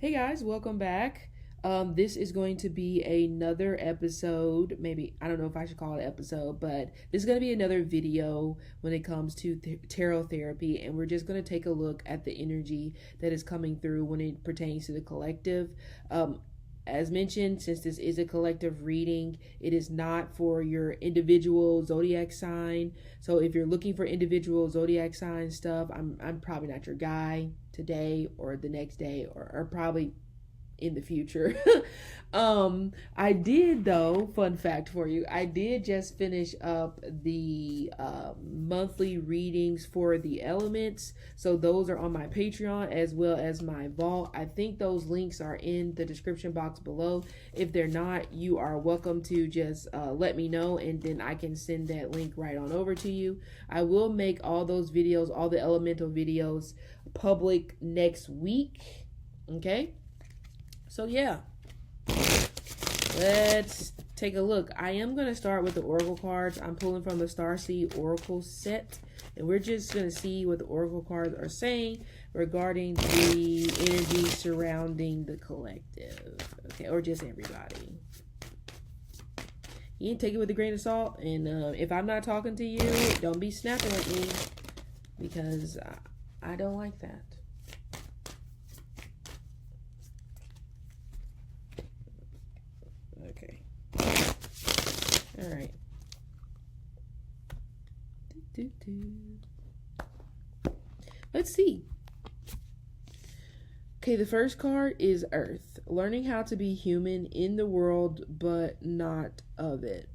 Hey guys, welcome back. This is going to be another episode. Maybe, I don't know if I should call it episode, but this is going to be another video when it comes to tarot therapy. And we're just going to take a look at the energy that is coming through when it pertains to the collective. As mentioned, since this is a collective reading, it is not for your individual zodiac sign. So if you're looking for individual zodiac sign stuff, I'm probably not your guy today or the next day or probably in the future. I did, though, fun fact for you, I did just finish up the monthly readings for the elements. So those are on my Patreon as well as my vault. I think those links are in the description box below. If they're not, you are welcome to just let me know, and then I can send that link right on over to you. I will make all those videos, all the elemental videos, public next week. Okay, so yeah, let's take a look. I am going to start with the oracle cards. I'm pulling from the Starseed Oracle set, and we're just going to see what the oracle cards are saying regarding the energy surrounding the collective, okay, or just everybody. You can take it with a grain of salt, and if I'm not talking to you, don't be snapping at me, because I don't like that. Okay. All right. Let's see. Okay, the first card is Earth. Learning how to be human in the world, but not of it.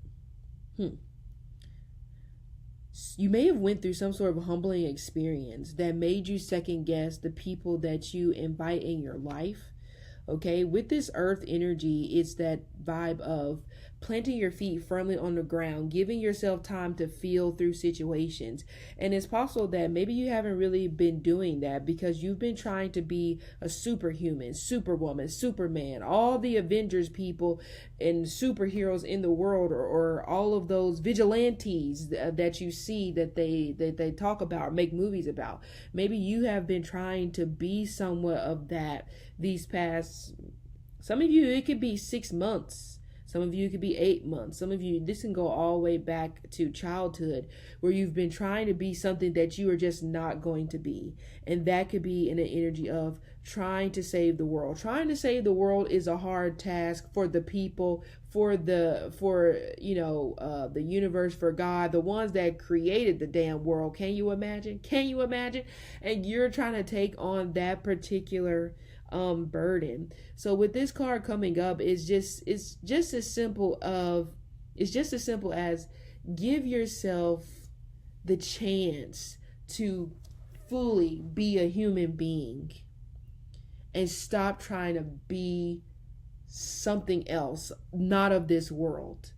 You may have went through some sort of humbling experience that made you second guess the people that you invite in your life. Okay, with this earth energy, it's that vibe of planting your feet firmly on the ground, giving yourself time to feel through situations. And it's possible that maybe you haven't really been doing that because you've been trying to be a superhuman, superwoman, Superman, all the Avengers people and superheroes in the world, or all of those vigilantes that you see that they talk about or make movies about. Maybe you have been trying to be somewhat of that these past, some of you, it could be 6 months. Some of you, it could be 8 months. Some of you, this can go all the way back to childhood, where you've been trying to be something that you are just not going to be. And that could be in an energy of trying to save the world. Trying to save the world is a hard task for the people, for the universe, for God, the ones that created the damn world. Can you imagine? Can you imagine? And you're trying to take on that particular burden. So with this card coming up, it's just as simple as give yourself the chance to fully be a human being and stop trying to be something else, not of this world.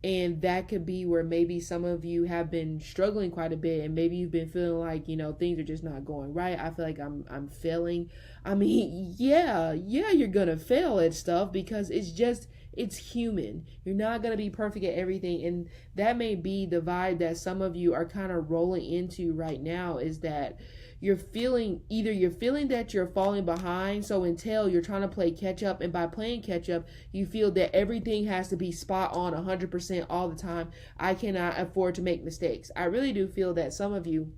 And that could be where maybe some of you have been struggling quite a bit, and maybe you've been feeling like, things are just not going right. I feel like I'm failing. I mean, yeah, you're gonna fail at stuff because it's human. You're not gonna be perfect at everything, and that may be the vibe that some of you are kind of rolling into right now, is that you're feeling that you're falling behind. So until you're trying to play catch up, and by playing catch up, you feel that everything has to be spot on 100% all the time. I cannot afford to make mistakes. I really do feel that some of you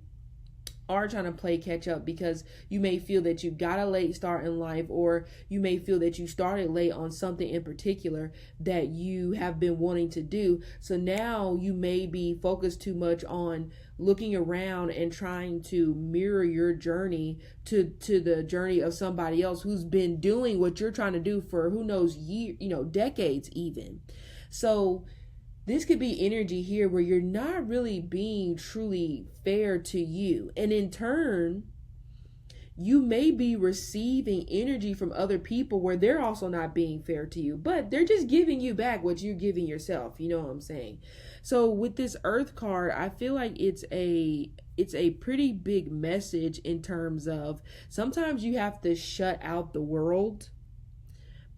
are trying to play catch up because you may feel that you got a late start in life, or you may feel that you started late on something in particular that you have been wanting to do. So now you may be focused too much on looking around and trying to mirror your journey to the journey of somebody else who's been doing what you're trying to do for who knows decades even. So this could be energy here where you're not really being truly fair to you. And in turn, you may be receiving energy from other people where they're also not being fair to you, but they're just giving you back what you're giving yourself. You know what I'm saying? So with this Earth card, I feel like it's a pretty big message in terms of sometimes you have to shut out the world,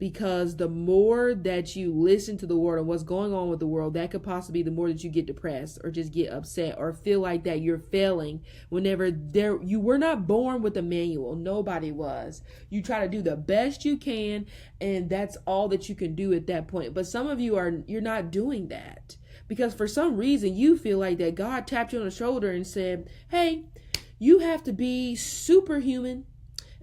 because the more that you listen to the world and what's going on with the world, that could possibly be the more that you get depressed or just get upset or feel like that you're failing whenever you were not born with a manual. Nobody was. You try to do the best you can, and that's all that you can do at that point. But some of you you're not doing that because for some reason you feel like that God tapped you on the shoulder and said, hey, you have to be superhuman.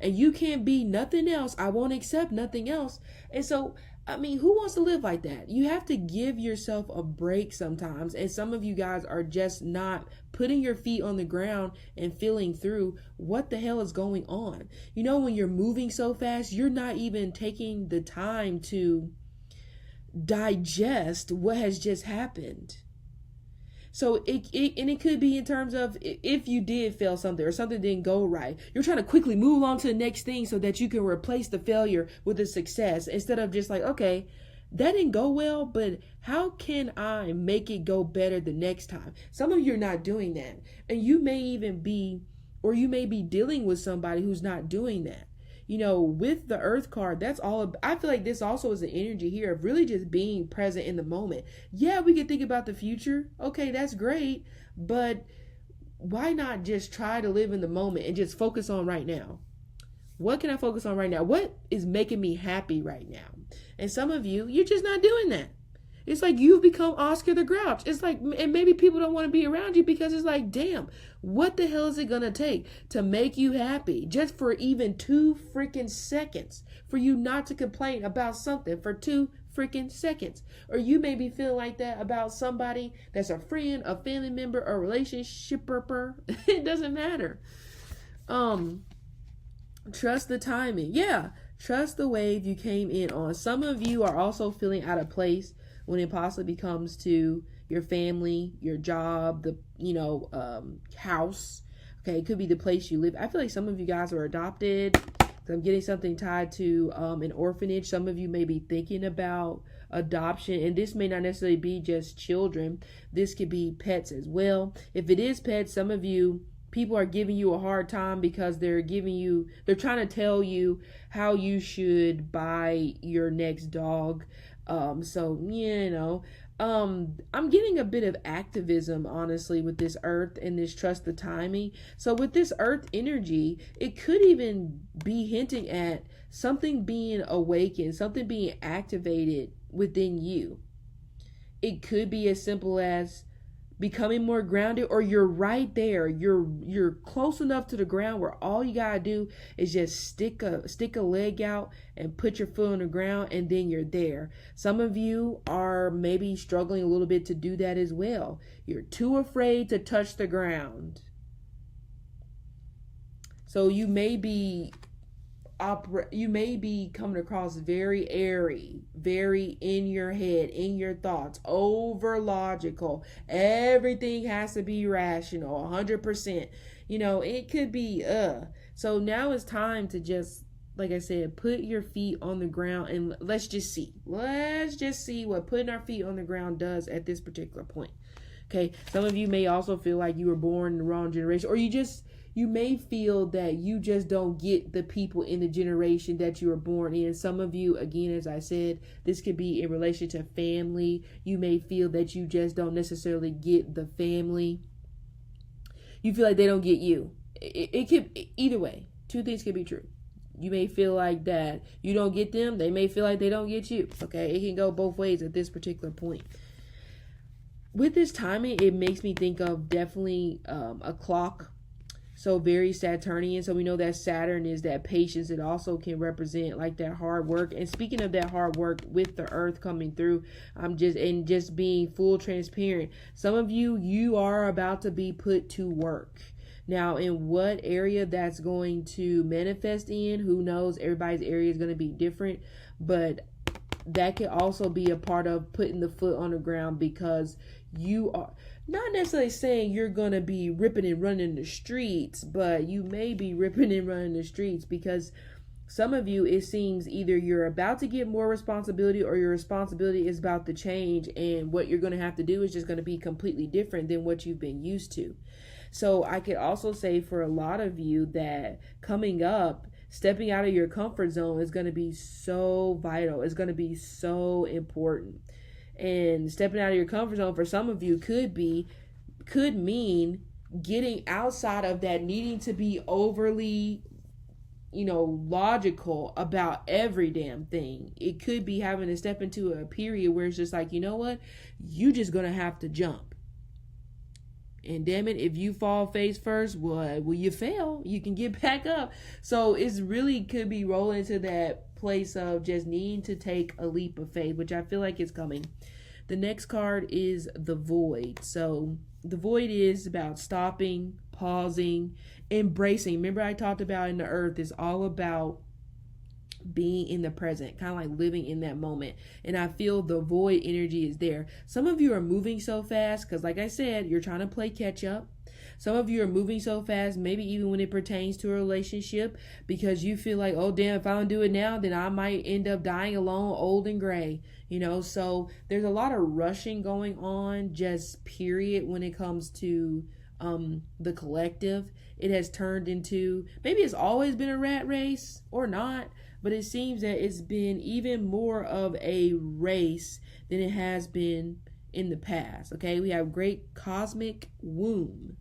And you can't be nothing else. I won't accept nothing else. And so, I mean, who wants to live like that? You have to give yourself a break sometimes. And some of you guys are just not putting your feet on the ground and feeling through what the hell is going on. You know, when you're moving so fast, you're not even taking the time to digest what has just happened. So it could be in terms of if you did fail something or something didn't go right, you're trying to quickly move on to the next thing so that you can replace the failure with a success instead of just like, okay, that didn't go well, but how can I make it go better the next time? Some of you are not doing that. And you may be dealing with somebody who's not doing that. You know, with the Earth card, I feel like this also is an energy here of really just being present in the moment. Yeah, we can think about the future. Okay, that's great. But why not just try to live in the moment and just focus on right now? What can I focus on right now? What is making me happy right now? And some of you, you're just not doing that. It's like you've become Oscar the Grouch. It's like, and maybe people don't want to be around you because it's like, damn, what the hell is it going to take to make you happy? Just for even 2 freaking seconds, for you not to complain about something for 2 freaking seconds. Or you may be feeling like that about somebody that's a friend, a family member, a relationship-er. It doesn't matter. Trust the timing. Yeah, trust the wave you came in on. Some of you are also feeling out of place when it possibly comes to your family, your job, house. Okay, it could be the place you live. I feel like some of you guys are adopted. I'm getting something tied to an orphanage. Some of you may be thinking about adoption, and this may not necessarily be just children. This could be pets as well. If it is pets, some of you, people are giving you a hard time because they're trying to tell you how you should buy your next dog. I'm getting a bit of activism, honestly, with this Earth and this trust the timing. So with this Earth energy, it could even be hinting at something being awakened, something being activated within you. It could be as simple as becoming more grounded, or you're right there. You're close enough to the ground where all you gotta do is just stick a leg out and put your foot on the ground, and then you're there. Some of you are maybe struggling a little bit to do that as well. You're too afraid to touch the ground. So you may be coming across very airy, very in your head, in your thoughts, over logical. Everything has to be rational, 100%. It could be, So now it's time to just, like I said, put your feet on the ground and let's just see what putting our feet on the ground does at this particular point. Okay. Some of you may also feel like you were born in the wrong generation, or you may feel that you just don't get the people in the generation that you were born in. Some of you, again, as I said, this could be in relation to family. You may feel that you just don't necessarily get the family. You feel like they don't get you. It could, either way, 2 things could be true. You may feel like that you don't get them. They may feel like they don't get you. Okay, it can go both ways at this particular point. With this timing, it makes me think of definitely a clock. So very Saturnian. So we know that Saturn is that patience. It also can represent like that hard work. And speaking of that hard work with the Earth coming through, just being full transparent. Some of you are about to be put to work. Now, in what area that's going to manifest in, who knows? Everybody's area is going to be different. But that could also be a part of putting the foot on the ground, because you are not necessarily saying you're going to be ripping and running the streets, but you may be ripping and running the streets because some of you, it seems either you're about to get more responsibility or your responsibility is about to change, and what you're going to have to do is just going to be completely different than what you've been used to. So I could also say for a lot of you that coming up, Stepping out of your comfort zone is going to be so vital. It's going to be so important. And stepping out of your comfort zone for some of you could mean getting outside of that needing to be overly, logical about every damn thing. It could be having to step into a period where it's just like, you know what? You just going to have to jump. And damn it, if you fall face first, well, you fail. You can get back up. So it's really could be rolling into that place of just needing to take a leap of faith, which I feel like is coming. The next card is the Void. So the Void is about stopping, pausing, embracing. Remember I talked about in the Earth is all about being in the present, kind of like living in that moment. And I feel the Void energy is there. Some of you are moving so fast because, like I said, you're trying to play catch up. Some of you are moving so fast, maybe even when it pertains to a relationship, because you feel like, oh damn, if I don't do it now, then I might end up dying alone, old and gray. So there's a lot of rushing going on, just period, when it comes to the collective. It has turned into, maybe it's always been a rat race or not, but it seems that it's been even more of a race than it has been in the past. Okay, we have great cosmic womb.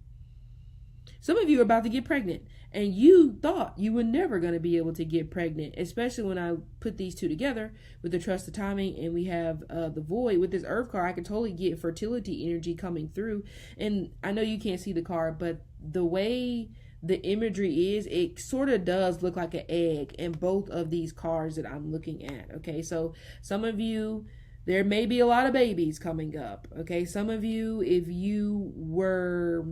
Some of you are about to get pregnant, and you thought you were never going to be able to get pregnant, especially when I put these two together with the trust of timing, and we have the Void. With this Earth card, I can totally get fertility energy coming through. And I know you can't see the card, but the way the imagery is, it sort of does look like an egg in both of these cards that I'm looking at. Okay, so some of you, there may be a lot of babies coming up. Okay, some of you, if you were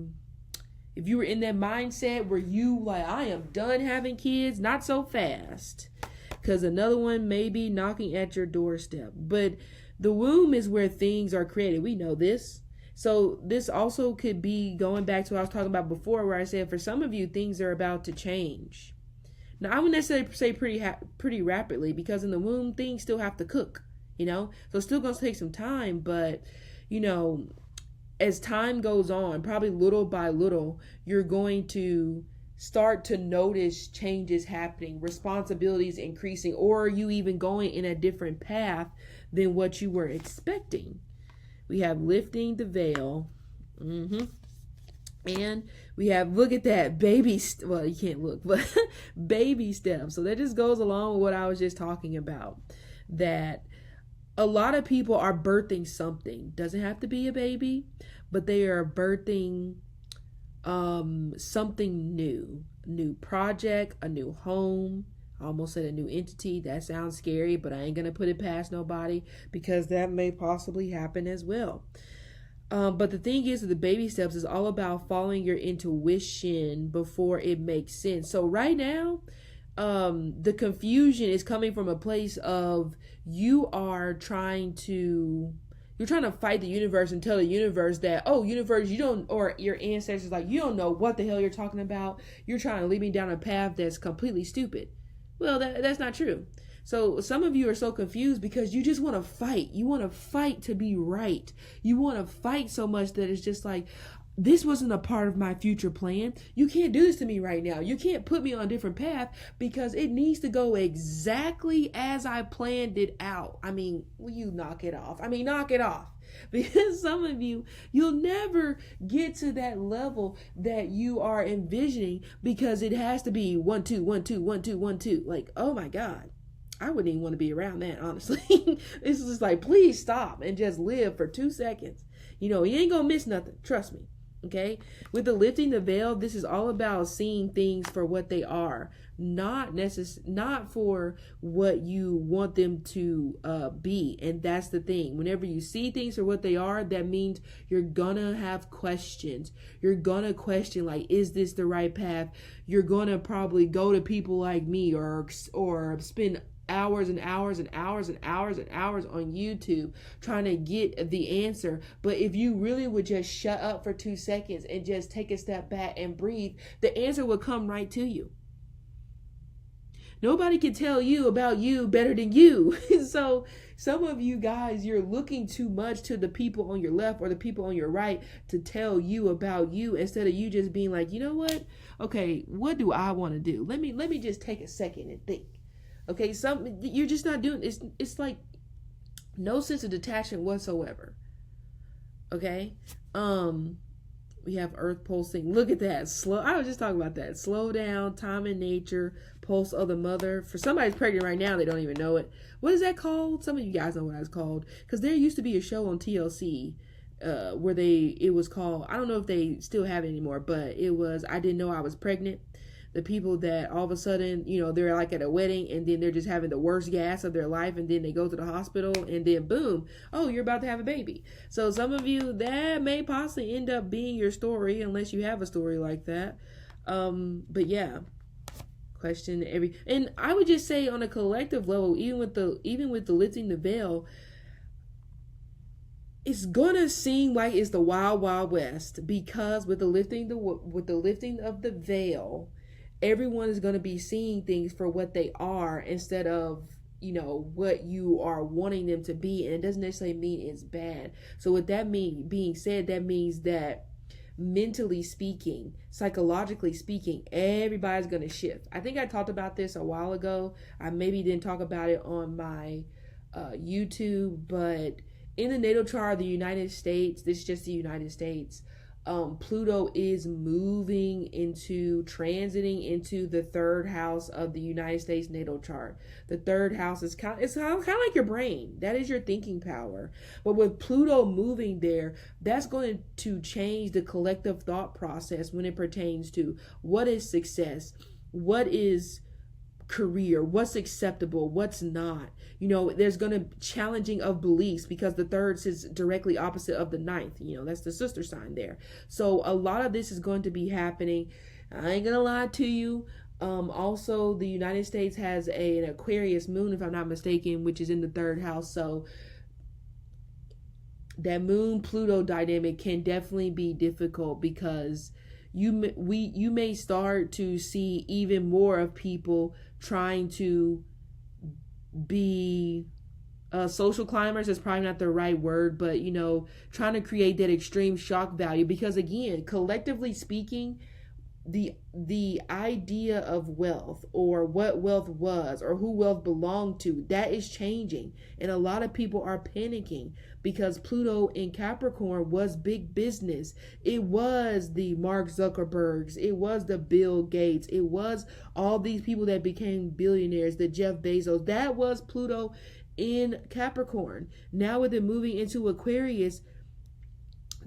in that mindset where you like, I am done having kids, not so fast, because another one may be knocking at your doorstep. But the womb is where things are created. We know this. So this also could be going back to what I was talking about before, where I said for some of you, things are about to change. Now, I wouldn't necessarily say pretty rapidly, because in the womb, things still have to cook, So it's still going to take some time, but, as time goes on, probably little by little, you're going to start to notice changes happening, responsibilities increasing, or you even going in a different path than what you were expecting. We have lifting the veil. And we have, look at that, well, you can't look, but baby steps. So that just goes along with what I was just talking about, that a lot of people are birthing something. Doesn't have to be a baby, but they are birthing something new. A new project, a new home. I almost said a new entity. That sounds scary, but I ain't going to put it past nobody, because that may possibly happen as well. But the thing is that the baby steps is all about following your intuition before it makes sense. So right now, the confusion is coming from a place of you're trying to fight the universe and tell the universe that, oh, universe, you don't, or your ancestors, like, you don't know what the hell you're talking about. You're trying to lead me down a path that's completely stupid. Well, that's not true. So some of you are so confused because you just want to fight. You want to fight to be right. You want to fight so much that it's just like, this wasn't a part of my future plan. You can't do this to me right now. You can't put me on a different path because it needs to go exactly as I planned it out. I mean, will you knock it off? Knock it off. Because some of you, you'll never get to that level that you are envisioning, because it has to be 1 2 1 2 1 2 1 2. Like, oh my God, I wouldn't even want to be around that, honestly. It's just like, please stop and just live for 2 seconds. You ain't gonna miss nothing. Trust me. Okay, with the lifting the veil, this is all about seeing things for what they are, not for what you want them to be. And that's the thing. Whenever you see things for what they are, that means you're gonna have questions. You're gonna question, like, is this the right path? You're gonna probably go to people like me, or spend hours and hours and hours and hours and hours on YouTube trying to get the answer. But if you really would just shut up for 2 seconds and just take a step back and breathe, the answer will come right to you. Nobody can tell you about you better than you. So some of you guys, you're looking too much to the people on your left or the people on your right to tell you about you, instead of you just being like, you know what? Okay, what do I want to do? Let me just take a second and think. Okay, you're just not doing it's like no sense of detachment whatsoever. Okay? We have Earth pulsing. Look at that. Slow. I was just talking about that. Slow down, time in nature, pulse of the mother. For somebody's pregnant right now, they don't even know it. What is that called? Some of you guys know what it's called. Because there used to be a show on TLC where it was called, I don't know if they still have it anymore, but it was I Didn't Know I Was Pregnant. The people that all of a sudden, they're like at a wedding and then they're just having the worst gas of their life, and then they go to the hospital and then boom, oh, you're about to have a baby. So some of you, that may possibly end up being your story, unless you have a story like that. But yeah, and I would just say on a collective level, even with the lifting the veil, it's gonna seem like it's the wild, wild west, because with the lifting of the veil, everyone is going to be seeing things for what they are, instead of what you are wanting them to be. And it doesn't necessarily mean it's bad. So with that being said, that means that mentally speaking, psychologically speaking, everybody's going to shift. I think I talked about this a while ago. I maybe didn't talk about it on my YouTube, but in the natal chart of the United States, this is just the United States, Pluto is transiting into the third house of the United States natal chart. The third house is kind of like your brain. That is your thinking power. But with Pluto moving there, that's going to change the collective thought process when it pertains to what is success, what is career, what's acceptable, what's not. There's going to be challenging of beliefs, because the third is directly opposite of the ninth. That's the sister sign there. So a lot of this is going to be happening. I ain't gonna lie to you. Also, the United States has an Aquarius moon, if I'm not mistaken, which is in the third house. So that moon Pluto dynamic can definitely be difficult, because you may start to see even more of people trying to be social climbers. Is probably not the right word, but trying to create that extreme shock value, because again, collectively speaking, the idea of wealth, or what wealth was, or who wealth belonged to, that is changing. And a lot of people are panicking, because Pluto in Capricorn was big business. It was the Mark Zuckerbergs, it was the Bill Gates, it was all these people that became billionaires, the Jeff Bezos. That was Pluto in Capricorn. Now with it moving into Aquarius,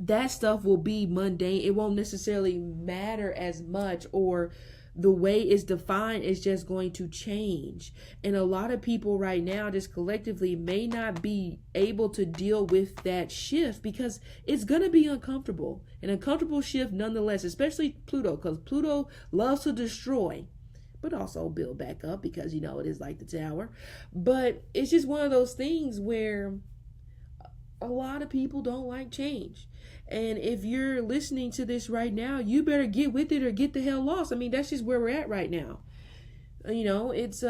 that stuff will be mundane. It won't necessarily matter as much, or the way it's defined is just going to change. And a lot of people right now, just collectively, may not be able to deal with that shift, because it's going to be uncomfortable. An uncomfortable shift nonetheless, especially Pluto, because Pluto loves to destroy, but also build back up, because it is like the tower. But it's just one of those things where a lot of people don't like change. And if you're listening to this right now, you better get with it or get the hell lost. I mean, that's just where we're at right now. It's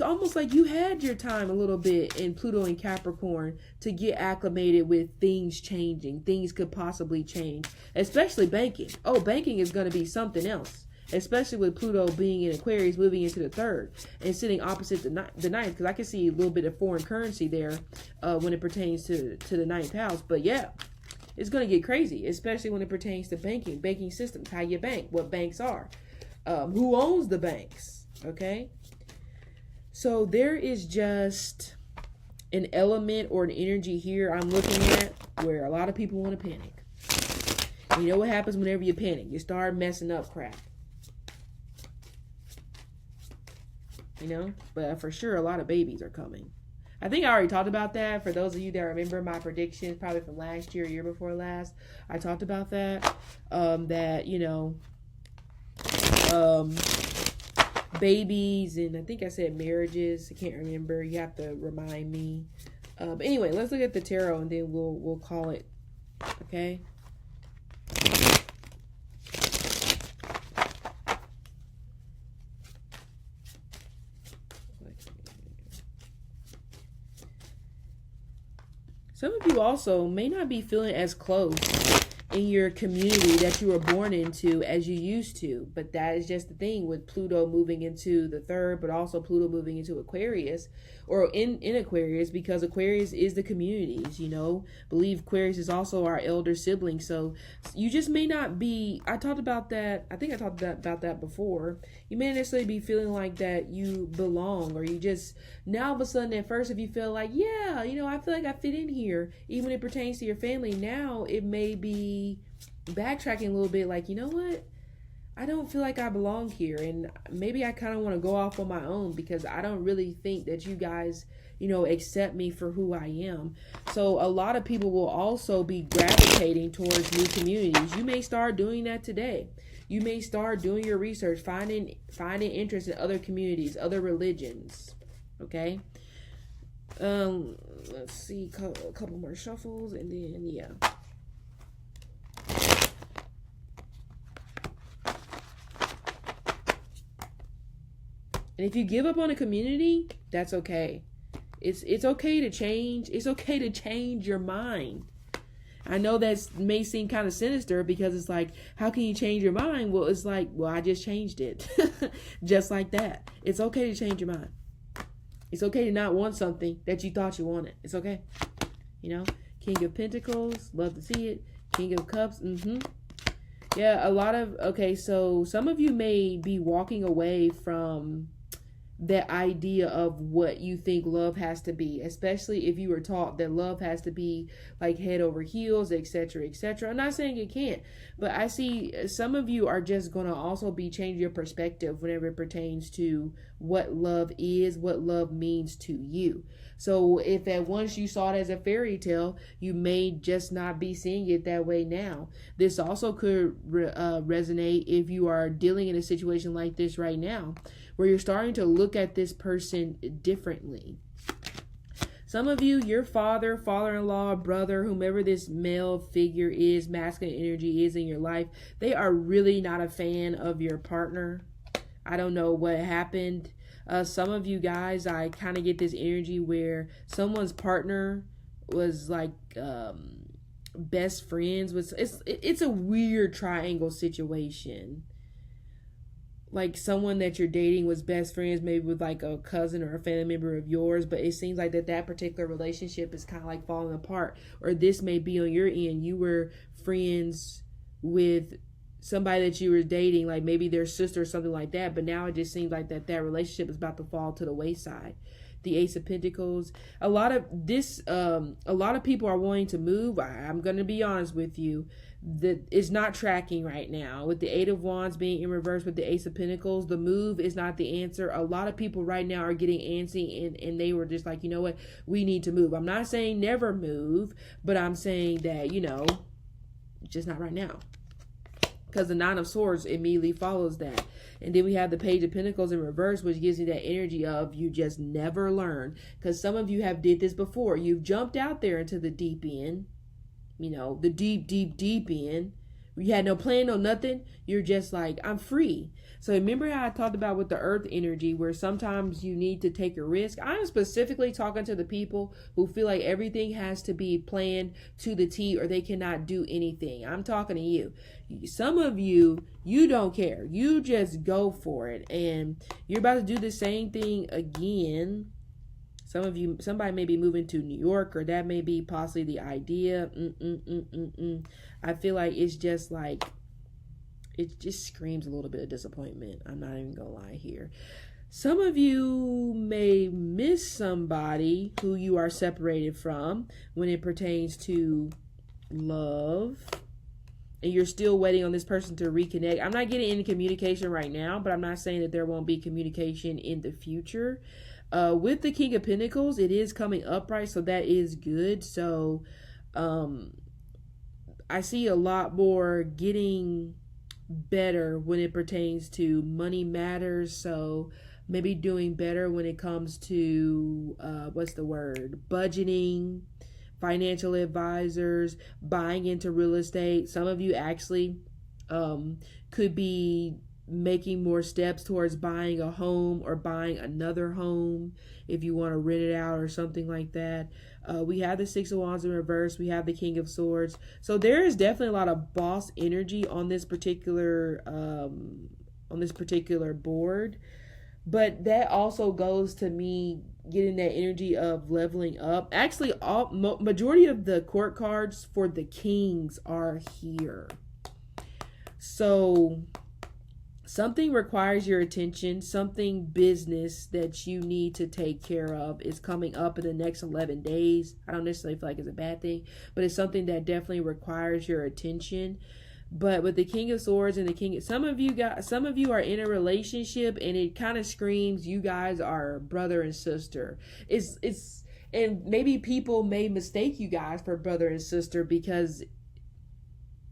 almost like you had your time a little bit in Pluto and Capricorn to get acclimated with things changing. Things could possibly change, especially banking. Oh, banking is going to be something else, especially with Pluto being in Aquarius, moving into the third and sitting opposite the ninth, because I can see a little bit of foreign currency there when it pertains to the ninth house. But yeah, it's going to get crazy, especially when it pertains to banking systems, how you bank, what banks are, who owns the banks, okay? So there is just an element or an energy here I'm looking at where a lot of people want to panic. And you know what happens whenever you panic? You start messing up crap. But for sure, a lot of babies are coming. I think I already talked about that. For those of you that remember my predictions, probably from last year, year before last, I talked about that. Babies, and I think I said marriages. I can't remember. You have to remind me. But anyway, let's look at the tarot, and then we'll call it. Okay. Some of you also may not be feeling as close in your community that you were born into as you used to. But that is just the thing with Pluto moving into the third, but also Pluto moving into Aquarius, or in Aquarius, because Aquarius is the communities, you know. Believe Aquarius is also our elder sibling. So you just may not be, I talked about that, I think I talked about that before. You may not necessarily be feeling like that you belong, or you just, now all of a sudden at first, if you feel like, yeah, you know, I feel like I fit in here, even when it pertains to your family, now it may be backtracking a little bit, like, you know what, I don't feel like I belong here, and maybe I kind of want to go off on my own because I don't really think that you guys, you know, accept me for who I am. So a lot of people will also be gravitating towards new communities. You may start doing that today. You may start doing your research, finding interest in other communities, other religions. Okay. Let's see, a couple more shuffles, and then yeah. And if you give up on a community, that's okay. It's okay to change. It's okay to change your mind. I know that may seem kind of sinister because it's like, how can you change your mind? Well, it's like, well, I just changed it. Just like that. It's okay to change your mind. It's okay to not want something that you thought you wanted. It's okay. You know, King of Pentacles, love to see it. King of Cups, Yeah, a lot of, okay, so some of you may be walking away from that idea of what you think love has to be, especially if you were taught that love has to be like head over heels, etc., etc. I'm not saying it can't, but I see some of you are just going to also be changing your perspective whenever it pertains to what love is, what love means to you. So if at once you saw it as a fairy tale, you may just not be seeing it that way now. This also could resonate if you are dealing in a situation like this right now, where you're starting to look at this person differently. Some of you, your father, father-in-law, brother, whomever this male figure is, masculine energy is in your life, they are really not a fan of your partner. I don't know what happened. Some of you guys, I kind of get this energy where someone's partner was like best friends with. It's a weird triangle situation. Like someone that you're dating was best friends, maybe with like a cousin or a family member of yours, but it seems like that particular relationship is kind of like falling apart. Or this may be on your end. You were friends with somebody that you were dating, like maybe their sister or something like that, but now it just seems like that relationship is about to fall to the wayside. The Ace of Pentacles, a lot of people are wanting to move. I'm going to be honest with you, that is not tracking right now. With the Eight of Wands being in reverse with the Ace of Pentacles, the move is not the answer. A lot of people right now are getting antsy, and they were just like, you know what, we need to move. I'm not saying never move, but I'm saying that, you know, just not right now. Because the Nine of Swords immediately follows that. And then we have the Page of Pentacles in reverse, which gives you that energy of you just never learn. Because some of you have did this before. You've jumped out there into the deep end. You know, the deep, deep, deep end. You had no plan, no nothing. You're just like, I'm free. So remember how I talked about with the earth energy, where sometimes you need to take a risk. I'm specifically talking to the people who feel like everything has to be planned to the T, or they cannot do anything. I'm talking to you. Some of you, you don't care. You just go for it. And you're about to do the same thing again. Some of you, somebody may be moving to New York, or that may be possibly the idea. I feel like it's just like, it just screams a little bit of disappointment. I'm not even gonna lie here. Some of you may miss somebody who you are separated from when it pertains to love, and you're still waiting on this person to reconnect. I'm not getting any communication right now, but I'm not saying that there won't be communication in the future. With the King of Pentacles, it is coming upright, so that is good. So I see a lot more getting better when it pertains to money matters. So maybe doing better when it comes to budgeting, financial advisors, buying into real estate. Some of you actually could be making more steps towards buying a home or buying another home if you want to rent it out or something like that. We have the Six of Wands in reverse. We have the King of Swords. So there is definitely a lot of boss energy on this particular board. But that also goes to me getting that energy of leveling up. Actually, majority of the court cards for the kings are here. So something requires your attention. Something business that you need to take care of is coming up in the next 11 days. I don't necessarily feel like it's a bad thing, but it's something that definitely requires your attention. But with the King of Swords and the King, some of you are in a relationship and it kind of screams you guys are brother and sister. And maybe people may mistake you guys for brother and sister because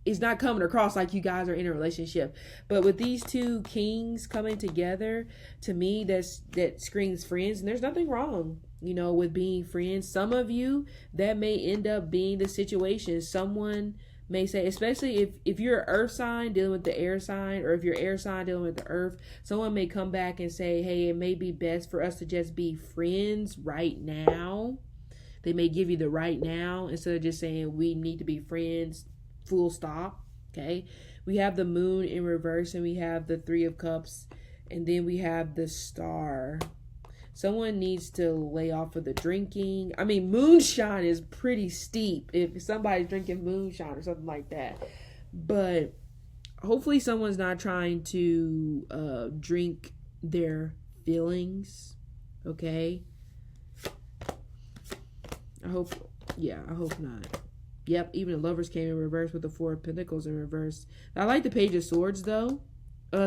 it's not coming across like you guys are in a relationship. But with these two kings coming together, to me, that screams friends, and there's nothing wrong, with being friends. Some of you, that may end up being the situation. Someone may say, especially if you're an earth sign dealing with the air sign, or if you're air sign dealing with the earth, someone may come back and say, hey, it may be best for us to just be friends right now. They may give you the right now instead of just saying we need to be friends, full stop. Okay, we have the Moon in reverse, and we have the Three of Cups, and then we have the Star. Someone needs to lay off of the drinking. I mean, moonshine is pretty steep if somebody's drinking moonshine or something like that. But hopefully someone's not trying to drink their feelings. Okay? I hope not. Yep, even the Lovers came in reverse with the Four of Pentacles in reverse. I like the Page of Swords, though.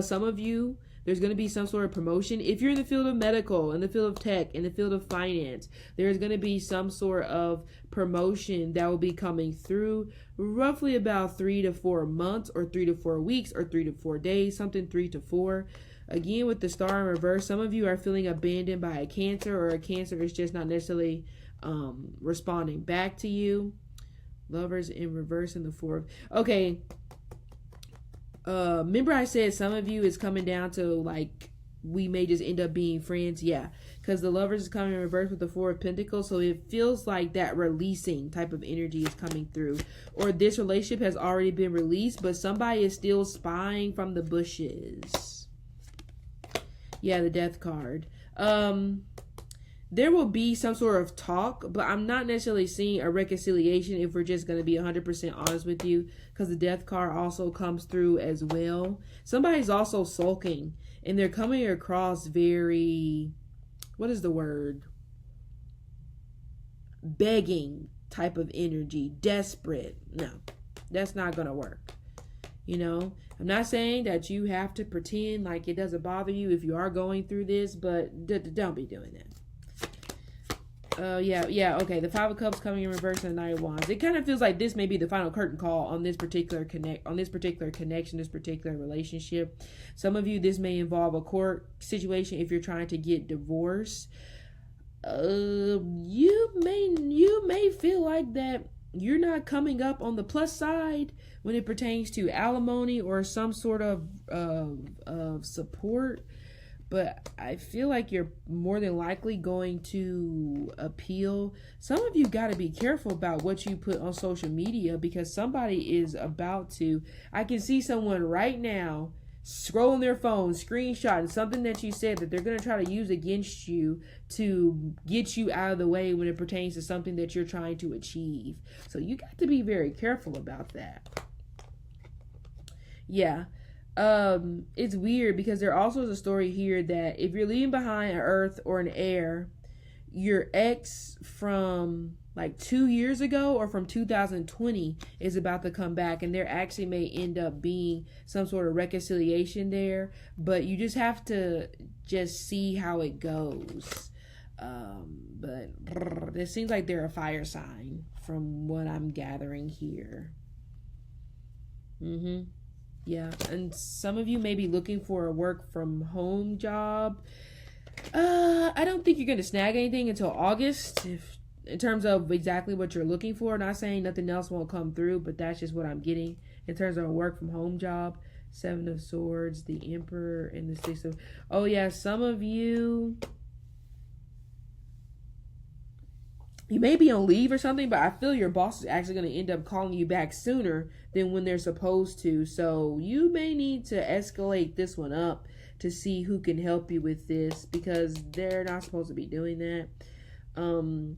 Some of you, there's going to be some sort of promotion. If you're in the field of medical, in the field of tech, in the field of finance, there's going to be some sort of promotion that will be coming through roughly about 3 to 4 months, or 3 to 4 weeks, or 3 to 4 days, something 3 to 4. Again, with the Star in reverse, some of you are feeling abandoned by a Cancer, or a Cancer is just not necessarily responding back to you. Lovers in reverse in the Four. Okay. Remember I said some of you is coming down to like we may just end up being friends. Yeah, because the Lovers is coming in reverse with the Four of Pentacles, so it feels like that releasing type of energy is coming through, or this relationship has already been released, but somebody is still spying from the bushes. Yeah, the Death card. There will be some sort of talk, but I'm not necessarily seeing a reconciliation if we're just going to be 100% honest with you, because the Death card also comes through as well. Somebody's also sulking, and they're coming across very, what is the word? Begging type of energy, desperate. No, that's not going to work. I'm not saying that you have to pretend like it doesn't bother you if you are going through this, but don't be doing that. Yeah, okay. The Five of Cups coming in reverse and the Knight of Wands. It kind of feels like this may be the final curtain call on this particular connection, this particular relationship. Some of you, this may involve a court situation if you're trying to get divorced. You may feel like that you're not coming up on the plus side when it pertains to alimony or some sort of support. But I feel like you're more than likely going to appeal. Some of you got to be careful about what you put on social media, because somebody is about to. I can see someone right now scrolling their phone, screenshotting something that you said that they're going to try to use against you to get you out of the way when it pertains to something that you're trying to achieve. So you got to be very careful about that. Yeah. It's weird because there also is a story here that if you're leaving behind an earth or an air, your ex from like 2 years ago or from 2020 is about to come back, and there actually may end up being some sort of reconciliation there, but you just have to just see how it goes. But it seems like they're a fire sign from what I'm gathering here. Yeah, and some of you may be looking for a work from home job. I don't think you're going to snag anything until August, in terms of exactly what you're looking for. Not saying nothing else won't come through, but that's just what I'm getting in terms of a work from home job. Seven of Swords, the Emperor, and the Six of... Oh, yeah, some of you... You may be on leave or something, but I feel your boss is actually going to end up calling you back sooner than when they're supposed to. So you may need to escalate this one up to see who can help you with this, because they're not supposed to be doing that.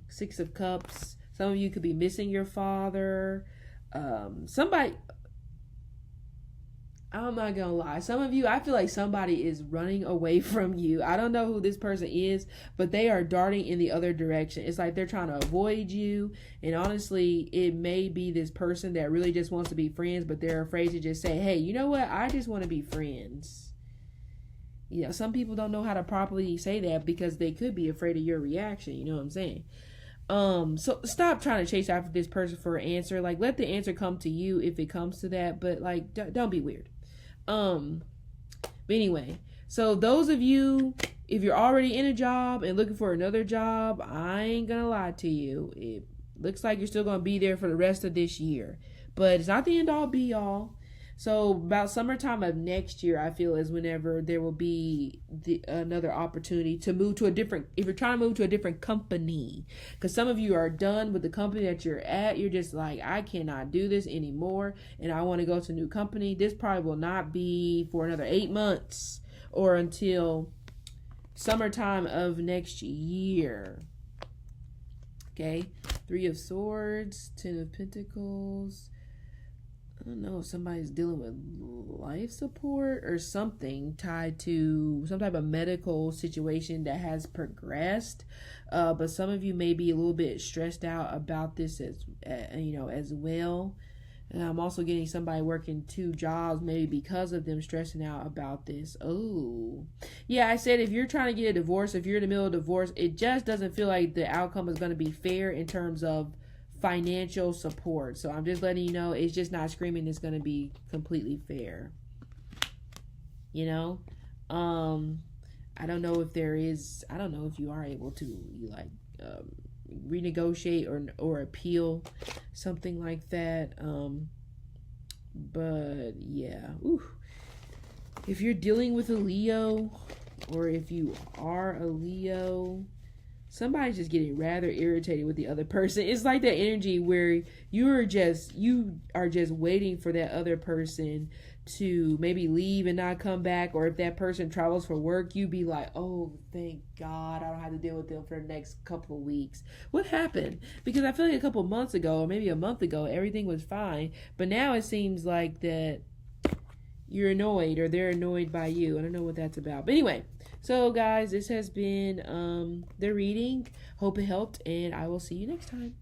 Six of Cups. Some of you could be missing your father. Somebody... I'm not gonna lie. Some of you, I feel like somebody is running away from you. I don't know who this person is, but they are darting in the other direction. It's like they're trying to avoid you. And honestly, it may be this person that really just wants to be friends, but they're afraid to just say, hey, you know what? I just want to be friends. You know, some people don't know how to properly say that because they could be afraid of your reaction. You know what I'm saying? So stop trying to chase after this person for an answer. Like, let the answer come to you if it comes to that, but like, don't be weird. But anyway, so those of you, if you're already in a job and looking for another job, I ain't gonna lie to you. It looks like you're still gonna be there for the rest of this year, but it's not the end all be all. So about summertime of next year, I feel, is whenever there will be another opportunity to move to a different, if you're trying to move to a different company, because some of you are done with the company that you're at. You're just like, I cannot do this anymore, and I want to go to a new company. This probably will not be for another 8 months or until summertime of next year. Okay, Three of Swords, Ten of Pentacles. I don't know if somebody's dealing with life support or something tied to some type of medical situation that has progressed. But some of you may be a little bit stressed out about this as well. And I'm also getting somebody working 2 jobs, maybe because of them stressing out about this. Oh, yeah, I said if you're trying to get a divorce, if you're in the middle of a divorce, it just doesn't feel like the outcome is going to be fair in terms of financial support. So I'm just letting you know, it's just not screaming it's going to be completely fair. You know, I don't know if there is, I don't know if you are able to renegotiate or appeal, something like that. But yeah, if you're dealing with a Leo, or if you are a Leo, somebody's just getting rather irritated with the other person. It's like that energy where you are just waiting for that other person to maybe leave and not come back. Or if that person travels for work, you be like, oh, thank God I don't have to deal with them for the next couple of weeks. What happened? Because I feel like a couple of months ago, or maybe a month ago, everything was fine. But now it seems like that you're annoyed, or they're annoyed by you. I don't know what that's about. But anyway, so guys, this has been the reading. Hope it helped, and I will see you next time.